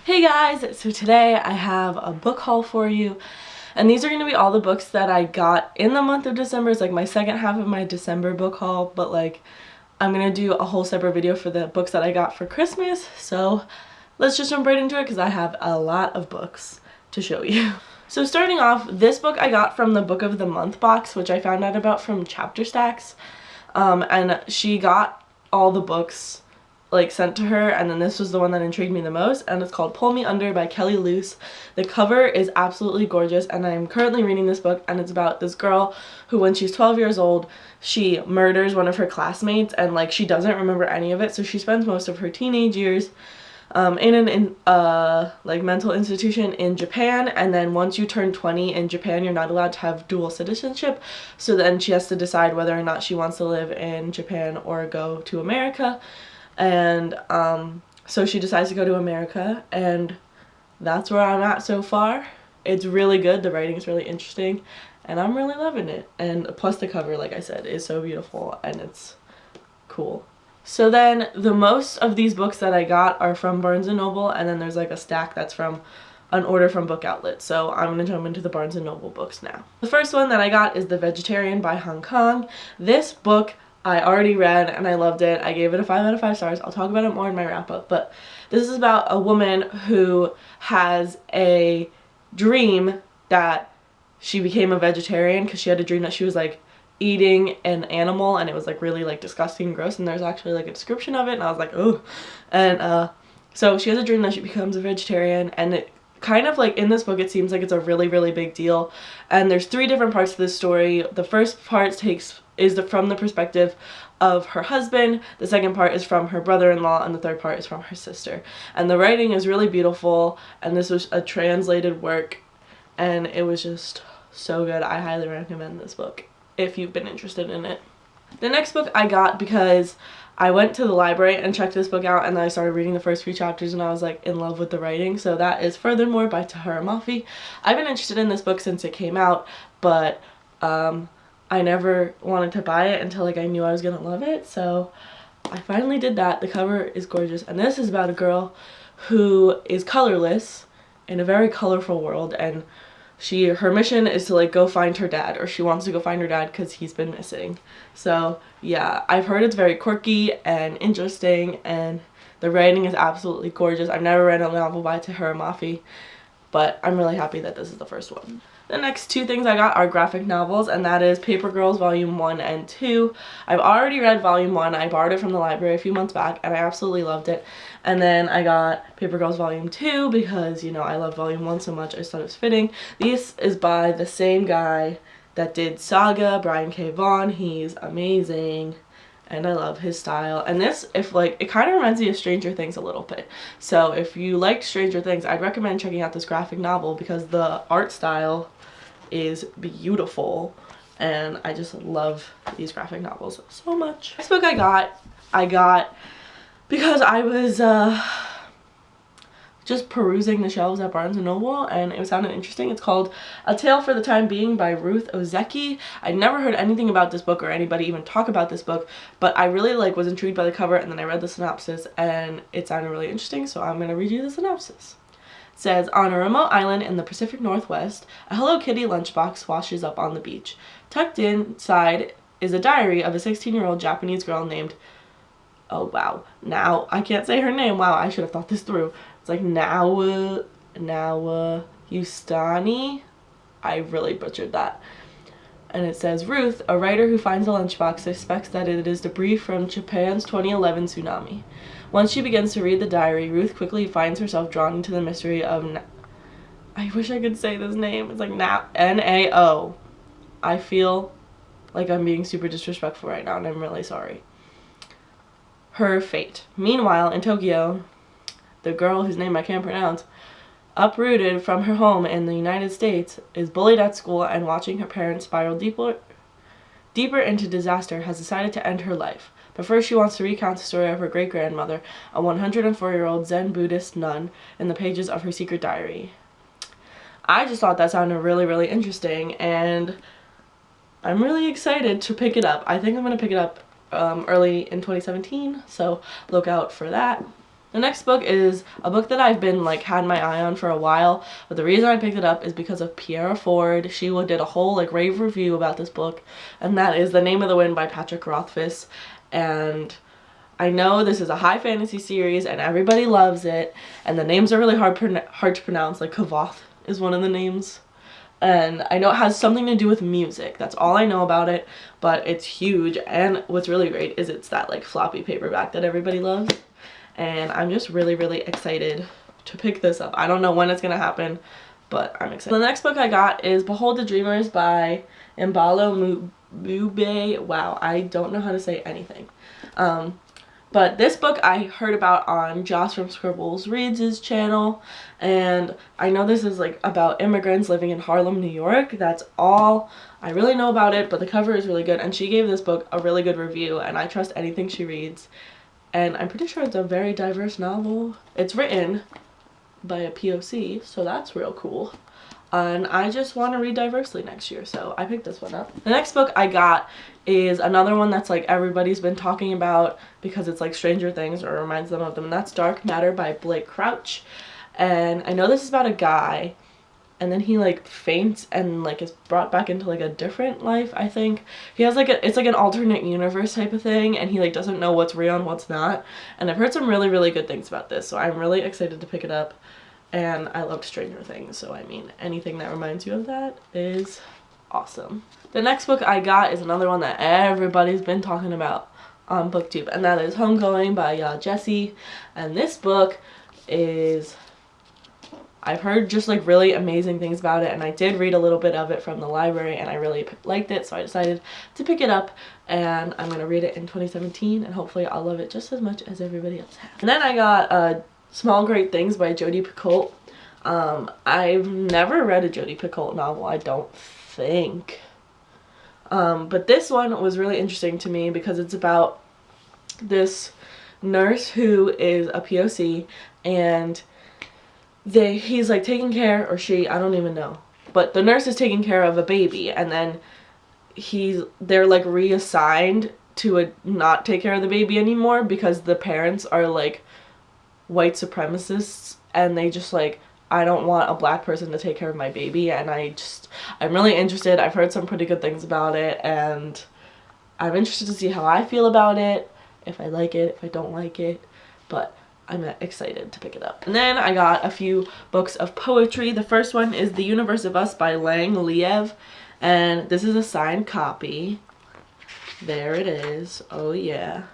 Hey guys, so today I have a book haul for you, and these are going to be all the books that I got in the month of December. It's like my second half of my December book haul, but like I'm going to do a whole separate video for the books that I got for Christmas. So let's just jump right into it because I have a lot of books to show you. So starting off, this book I got from the Book of the Month box, which I found out about from Chapter Stacks, and she got all the books like sent to her, and then this was the one that intrigued me the most, and it's called Pull Me Under by Kelly Luce. The cover is absolutely gorgeous, and I'm currently reading this book, and it's about this girl who, when she's 12 years old, she murders one of her classmates, and like she doesn't remember any of it, so she spends most of her teenage years in an like mental institution in Japan, and then once you turn 20 in Japan, you're not allowed to have dual citizenship, so then she has to decide whether or not she wants to live in Japan or go to America. And so she decides to go to America, and that's where I'm at so far. It's really good, the writing is really interesting, and I'm really loving it. And plus the cover, like I said, is so beautiful and it's cool. So then the most of these books that I got are from Barnes & Noble, and then there's like a stack that's from an order from Book Outlet. So I'm going to jump into the Barnes & Noble books now. The first one that I got is The Vegetarian by Hong Kong. This book I already read and I loved it. I gave it a 5 out of 5 stars. I'll talk about it more in my wrap up, but this is about a woman who has a dream that she became a vegetarian because she had a dream that she was like eating an animal, and it was like really like disgusting and gross, and there's actually like a description of it, and I was like, oh. And so she has a dream that she becomes a vegetarian, and it kind of like in this book it seems like it's a really big deal, and there's 3 different parts to this story. The first part is from the perspective of her husband, the second part is from her brother-in-law, and the third part is from her sister. And the writing is really beautiful, and this was a translated work, and it was just so good. I highly recommend this book if you've been interested in it. The next book I got because I went to the library and checked this book out, and then I started reading the first few chapters, and I was like in love with the writing. So that is Furthermore by Tahara Mafi. I've been interested in this book since it came out, but I never wanted to buy it until like I knew I was gonna love it, so I finally did that. The cover is gorgeous, and this is about a girl who is colorless in a very colorful world, and her mission is to like go find her dad, or she wants to go find her dad because he's been missing. So yeah, I've heard it's very quirky and interesting, and the writing is absolutely gorgeous. I've never read a novel by Tahara Mafi, but I'm really happy that this is the first one. The next 2 things I got are graphic novels, and that is Paper Girls Volume 1 and 2. I've already read Volume 1. I borrowed it from the library a few months back, and I absolutely loved it. And then I got Paper Girls Volume 2 because, you know, I love Volume 1 so much, I just thought it was fitting. This is by the same guy that did Saga, Brian K. Vaughan. He's amazing, and I love his style. And this, it kind of reminds me of Stranger Things a little bit. So if you like Stranger Things, I'd recommend checking out this graphic novel because the art style is beautiful, and I just love these graphic novels so much. This book I got because I was just perusing the shelves at Barnes & Noble, and it sounded interesting. It's called A Tale for the Time Being by Ruth Ozeki. I'd never heard anything about this book or anybody even talk about this book, but I really was intrigued by the cover, and then I read the synopsis and it sounded really interesting, so I'm going to read you the synopsis. It says, on a remote island in the Pacific Northwest, a Hello Kitty lunchbox washes up on the beach. Tucked inside is a diary of a 16-year-old Japanese girl named, oh wow, now I can't say her name. Wow, I should have thought this through. It's like Nawa Yustani. I really butchered that. And it says, Ruth, a writer who finds a lunchbox, suspects that it is debris from Japan's 2011 tsunami. Once she begins to read the diary, Ruth quickly finds herself drawn into the mystery of I wish I could say this name. It's like N-A-O. I feel like I'm being super disrespectful right now, and I'm really sorry. Her fate. Meanwhile, in Tokyo, the girl whose name I can't pronounce, uprooted from her home in the United States, is bullied at school, and watching her parents spiral deeper into disaster, has decided to end her life. But first she wants to recount the story of her great-grandmother, a 104-year-old Zen Buddhist nun, in the pages of her secret diary. I just thought that sounded really interesting, and I'm really excited to pick it up. I think I'm going to pick it up early in 2017, so look out for that. The next book is a book that I've been like had my eye on for a while, but the reason I picked it up is because of Pierre Ford. She did a whole like rave review about this book, and that is The Name of the Wind by Patrick Rothfuss. And I know this is a high fantasy series and everybody loves it, and the names are really hard to pronounce. Like Kavoth is one of the names. And I know it has something to do with music. That's all I know about it, but it's huge. And what's really great is it's that like floppy paperback that everybody loves. And I'm just really, really excited to pick this up. I don't know when it's gonna happen, but I'm excited. The next book I got is Behold the Dreamers by Mbalo Mube. Wow, I don't know how to say anything. But this book I heard about on Joss from Scribbles Reads' channel, and I know this is like about immigrants living in Harlem, New York. That's all I really know about it, but the cover is really good, and she gave this book a really good review, and I trust anything she reads. And I'm pretty sure it's a very diverse novel. It's written by a POC, so that's real cool. And I just want to read diversely next year, so I picked this one up. The next book I got is another one that's like everybody's been talking about because it's like Stranger Things or reminds them of them, and that's Dark Matter by Blake Crouch. And I know this is about a guy, and then he like faints and like is brought back into like a different life, I think. He has like it's like an alternate universe type of thing, and he like doesn't know what's real and what's not. And I've heard some really, really good things about this, so I'm really excited to pick it up. And I loved Stranger Things, so I mean, anything that reminds you of that is awesome. The next book I got is another one that everybody's been talking about on BookTube, and that is Homegoing by Jessie. And this book is, I've heard just like really amazing things about it, and I did read a little bit of it from the library, and I really liked it, so I decided to pick it up, and I'm going to read it in 2017, and hopefully I'll love it just as much as everybody else has. And then I got Small Great Things by Jodi Picoult. I've never read a Jodi Picoult novel, I don't think. But this one was really interesting to me because it's about this nurse who is a POC, and he's like taking care, or she, I don't even know, but the nurse is taking care of a baby, and then they're like reassigned to not take care of the baby anymore because the parents are like white supremacists, and they just like, I don't want a black person to take care of my baby. And I'm really interested. I've heard some pretty good things about it, and I'm interested to see how I feel about it, if I like it, if I don't like it, but I'm excited to pick it up. And then I got a few books of poetry. The first one is The Universe of Us by Lang Liev, and this is a signed copy. There it is. Oh yeah.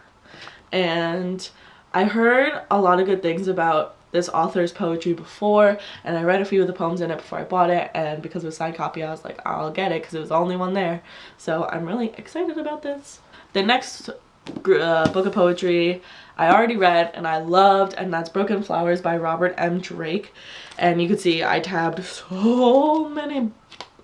And I heard a lot of good things about this author's poetry before, and I read a few of the poems in it before I bought it, and because it was a signed copy I was like, I'll get it because it was the only one there. So I'm really excited about this. The next book of poetry I already read and I loved, and that's Broken Flowers by Robert M. Drake. And you can see I tabbed so many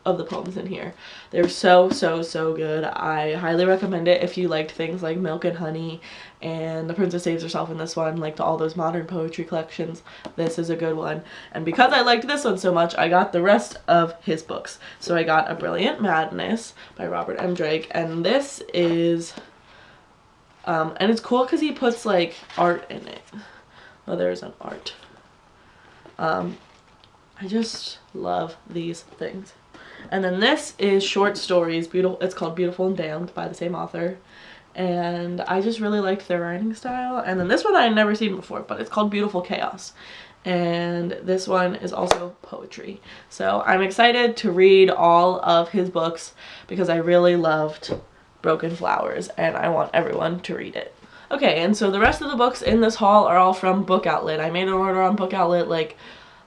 of the poems in here. They're so good. I highly recommend it if you liked things like Milk and Honey and The Princess Saves Herself in this one, like all those modern poetry collections. This is a good one. And because I liked this one so much, I got the rest of his books. So I got A Brilliant Madness by Robert M. Drake, and this is and it's cool because he puts like art in it. Oh, there's an art. I just love these things. And then this is short stories, it's called Beautiful and Damned by the same author, and I just really liked their writing style. And then this one I had never seen before, but it's called Beautiful Chaos, and this one is also poetry. So I'm excited to read all of his books because I really loved Broken Flowers, and I want everyone to read it. Okay, and so the rest of the books in this haul are all from Book Outlet. I made an order on Book Outlet like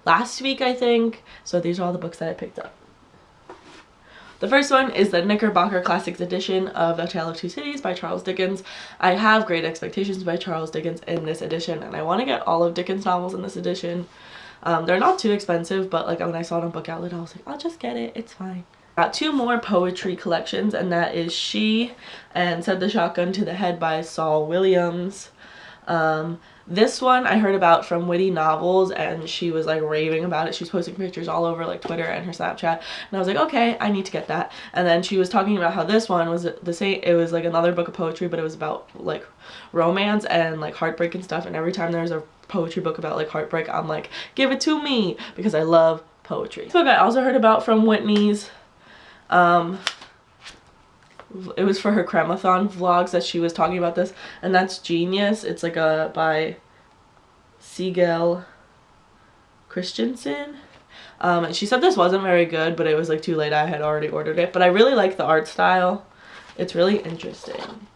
last week, I think, so these are all the books that I picked up. The first one is the Knickerbocker Classics edition of A Tale of Two Cities by Charles Dickens. I have great expectations by Charles Dickens in this edition, and I want to get all of Dickens' novels in this edition. They're not too expensive, but like when I saw it on Book Outlet, I was like, I'll just get it, it's fine. Got two more poetry collections, and that is She and Set the Shotgun to the Head by Saul Williams. This one I heard about from Witty Novels, and she was like raving about it. She was posting pictures all over like Twitter and her Snapchat, and I was like, okay, I need to get that. And then she was talking about how this one was the same. It was like another book of poetry, but it was about like romance and like heartbreak and stuff. And every time there's a poetry book about like heartbreak, I'm like, give it to me, because I love poetry. This book I also heard about from Whitney's. It was for her Cremathon vlogs that she was talking about this, and that's Genius. It's like by Sigel Christensen. And she said this wasn't very good, but it was like too late. I had already ordered it, but I really like the art style. It's really interesting.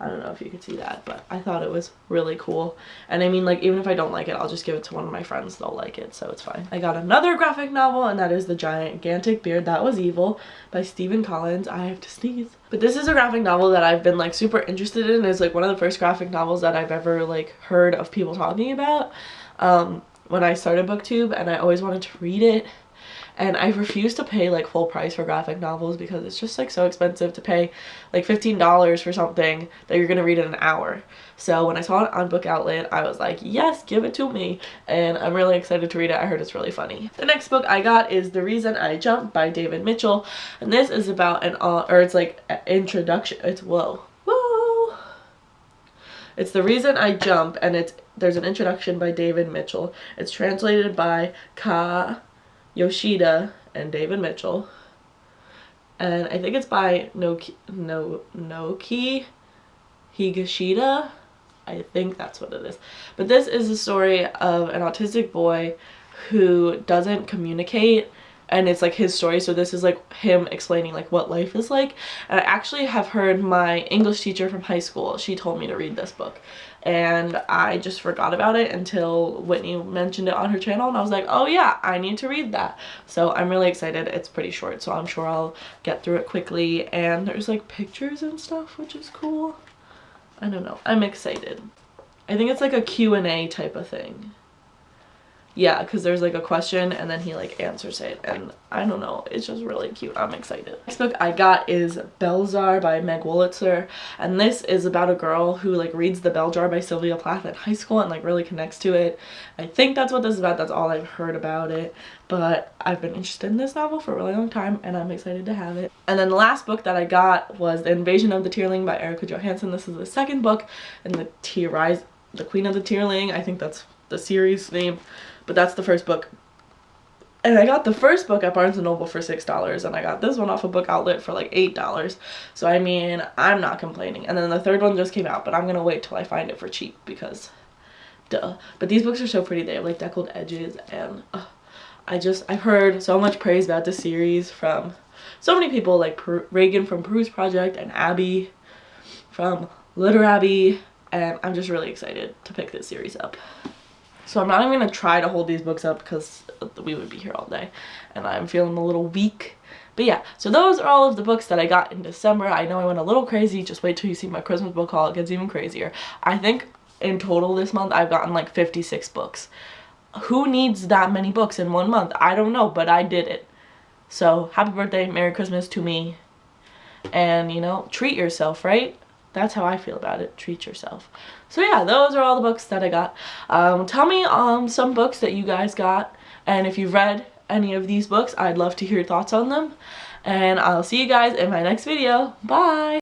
I don't know if you could see that, but I thought it was really cool. And I mean, like, even if I don't like it, I'll just give it to one of my friends. They'll like it, so it's fine. I got another graphic novel, and that is The Gigantic Beard That Was Evil by Stephen Collins. I have to sneeze. But this is a graphic novel that I've been like super interested in. It's like one of the first graphic novels that I've ever like heard of people talking about when I started BookTube, and I always wanted to read it. And I refuse to pay like full price for graphic novels because it's just like so expensive to pay like $15 for something that you're gonna read in an hour. So when I saw it on Book Outlet, I was like, yes, give it to me. And I'm really excited to read it. I heard it's really funny. The next book I got is The Reason I Jump by David Mitchell. And this is about it's like an introduction. It's whoa. It's The Reason I Jump, and there's an introduction by David Mitchell. It's translated by Yoshida and David Mitchell, and I think it's by Naoki Higashida. I think that's what it is. But this is a story of an autistic boy who doesn't communicate, and it's like his story. So this is like him explaining like what life is like. And I actually have heard my English teacher from high school, she told me to read this book, and I just forgot about it until Whitney mentioned it on her channel, and I was like, oh yeah, I need to read that. So I'm really excited. It's pretty short, so I'm sure I'll get through it quickly, and there's like pictures and stuff, which is cool. I don't know, I'm excited. I think it's like a Q&A type of thing. Yeah, because there's like a question and then he like answers it, and I don't know, it's just really cute. I'm excited. Next book I got is Bell Jar by Meg Wolitzer, and this is about a girl who like reads The Bell Jar by Sylvia Plath in high school and like really connects to it. I think that's what this is about. That's all I've heard about it, but I've been interested in this novel for a really long time, and I'm excited to have it. And then the last book that I got was The Invasion of the Tierling by Erica Johansson. This is the second book in the Queen of the Tierling. I think that's the series name. But that's the first book. And I got the first book at Barnes & Noble for $6, and I got this one off of Book Outlet for like $8. So I mean, I'm not complaining. And then the third one just came out, but I'm gonna wait till I find it for cheap because duh. But these books are so pretty. They have like deckled edges, and I've heard so much praise about this series from so many people, like Reagan from Peruse Project and Abby from Litter Abby, and I'm just really excited to pick this series up. So I'm not even going to try to hold these books up because we would be here all day, and I'm feeling a little weak. But yeah, so those are all of the books that I got in December. I know I went a little crazy. Just wait till you see my Christmas book haul. It gets even crazier. I think in total this month I've gotten like 56 books. Who needs that many books in one month? I don't know, but I did it. So happy birthday, Merry Christmas to me. And you know, treat yourself, right? That's how I feel about it. Treat yourself. So yeah, those are all the books that I got. Tell me some books that you guys got, and if you've read any of these books, I'd love to hear your thoughts on them. And I'll see you guys in my next video. Bye!